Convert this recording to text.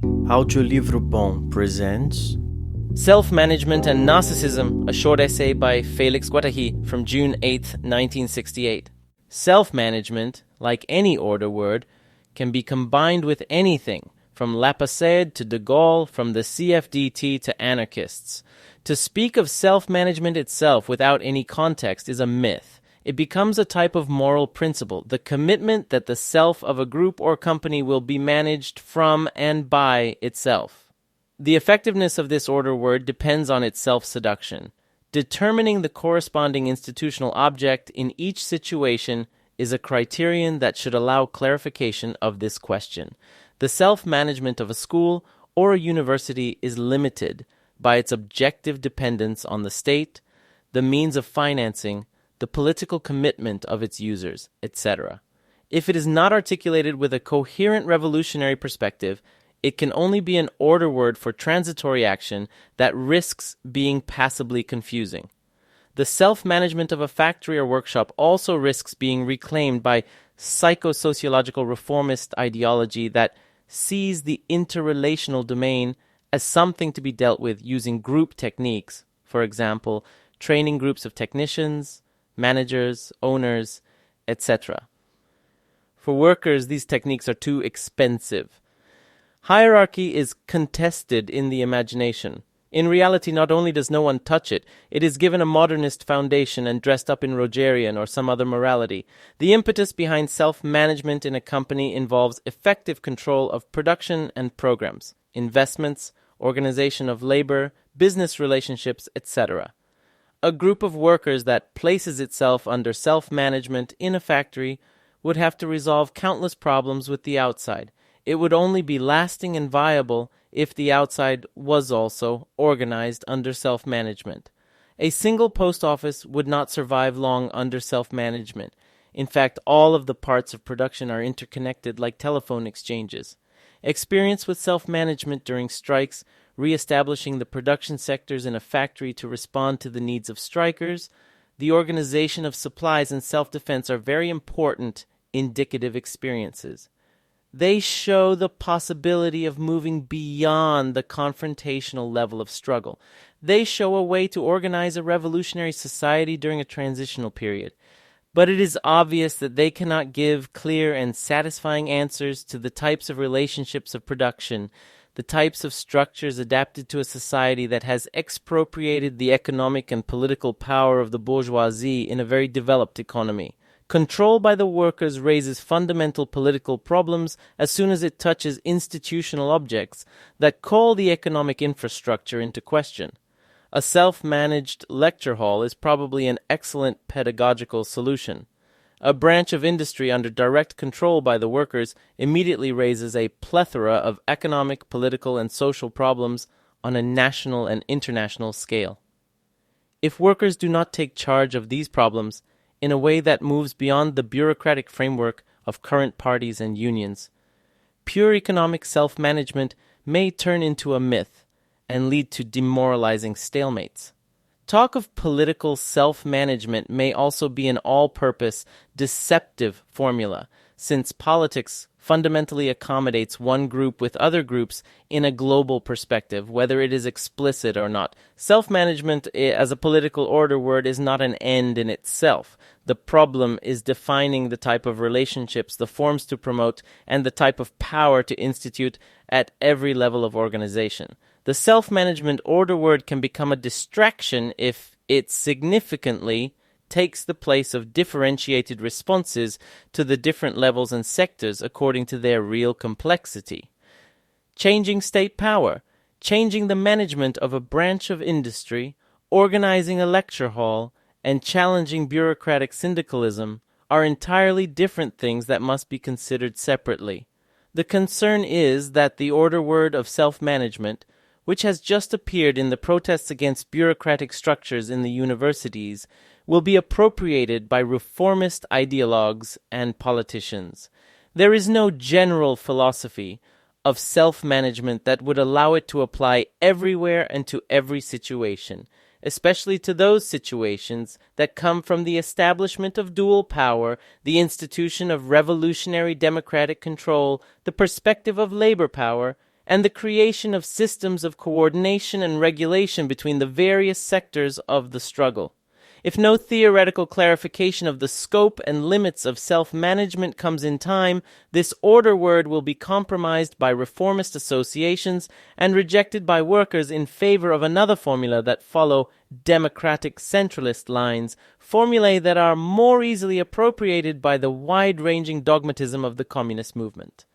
Audiolivro Bom presents Self-Management and Narcissism, a short essay by Félix Guattari from June 8, 1968. Self-management, like any order word, can be combined with anything, from Lapasade to de Gaulle, from the CFDT to anarchists. To speak of self-management itself without any context is a myth. It becomes a type of moral principle, the commitment that the self of a group or company will be managed from and by itself. The effectiveness of this order word depends on its self-seduction. Determining the corresponding institutional object in each situation is a criterion that should allow clarification of this question. The self-management of a school or a university is limited by its objective dependence on the state, the means of financing, the political commitment of its users, etc. If it is not articulated with a coherent revolutionary perspective, it can only be an order word for transitory action that risks being passably confusing. The self-management of a factory or workshop also risks being reclaimed by psychosociological reformist ideology that sees the interrelational domain as something to be dealt with using group techniques, for example, training groups of technicians, managers, owners, etc. For workers, these techniques are too expensive. Hierarchy is contested in the imagination. In reality, not only does no one touch it, it is given a modernist foundation and dressed up in Rogerian or some other morality. The impetus behind self-management in a company involves effective control of production and programs, investments, organization of labor, business relationships, etc. A group of workers that places itself under self-management in a factory would have to resolve countless problems with the outside. It would only be lasting and viable if the outside was also organized under self-management. A single post office would not survive long under self-management. In fact, all of the parts of production are interconnected like telephone exchanges. Experience with self-management during strikes, re-establishing the production sectors in a factory to respond to the needs of strikers, the organization of supplies and self-defense are very important indicative experiences. They show the possibility of moving beyond the confrontational level of struggle. They show a way to organize a revolutionary society during a transitional period. But it is obvious that they cannot give clear and satisfying answers to the types of relationships of production, the types of structures adapted to a society that has expropriated the economic and political power of the bourgeoisie in a very developed economy. Control by the workers raises fundamental political problems as soon as it touches institutional objects that call the economic infrastructure into question. A self-managed lecture hall is probably an excellent pedagogical solution. A branch of industry under direct control by the workers immediately raises a plethora of economic, political, and social problems on a national and international scale. If workers do not take charge of these problems in a way that moves beyond the bureaucratic framework of current parties and unions, pure economic self-management may turn into a myth and lead to demoralizing stalemates. Talk of political self-management may also be an all-purpose, deceptive formula, since politics fundamentally accommodates one group with other groups in a global perspective, whether it is explicit or not. Self-management as a political order word is not an end in itself. The problem is defining the type of relationships, the forms to promote, and the type of power to institute at every level of organization. The self-management order word can become a distraction if it significantly takes the place of differentiated responses to the different levels and sectors according to their real complexity. Changing state power, changing the management of a branch of industry, organizing a lecture hall, and challenging bureaucratic syndicalism are entirely different things that must be considered separately. The concern is that the order word of self-management, which has just appeared in the protests against bureaucratic structures in the universities, will be appropriated by reformist ideologues and politicians. There is no general philosophy of self-management that would allow it to apply everywhere and to every situation, especially to those situations that come from the establishment of dual power, the institution of revolutionary democratic control, the perspective of labor power, and the creation of systems of coordination and regulation between the various sectors of the struggle. If no theoretical clarification of the scope and limits of self-management comes in time, this order word will be compromised by reformist associations and rejected by workers in favor of another formula that follow democratic centralist lines, formulae that are more easily appropriated by the wide-ranging dogmatism of the communist movement.